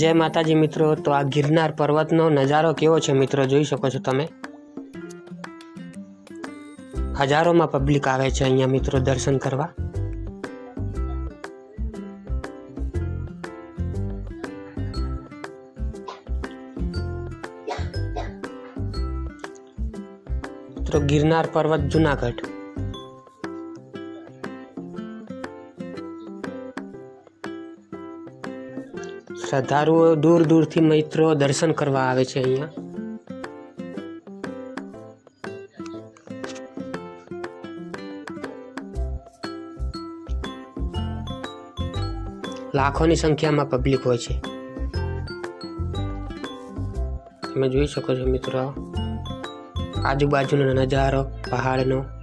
जय माताजी मित्रों। तो आ गिरनार पर्वतनो नजारो केवो छे मित्रों, जोई शको छो तमे। हजारों में पब्लिक आवे छे अहींया मित्रों दर्शन करवा। मित्रों गिरनार पर्वत जूनागढ़। श्रद्धालुओ दूर दूर थी मित्रों दर्शन करवा आवे छे अहींया। लाखों की संख्या में पब्लिक होय छे। તમે જોઈ શકો છો મિત્રો આજુબાજુનો નજારો પહાડનો।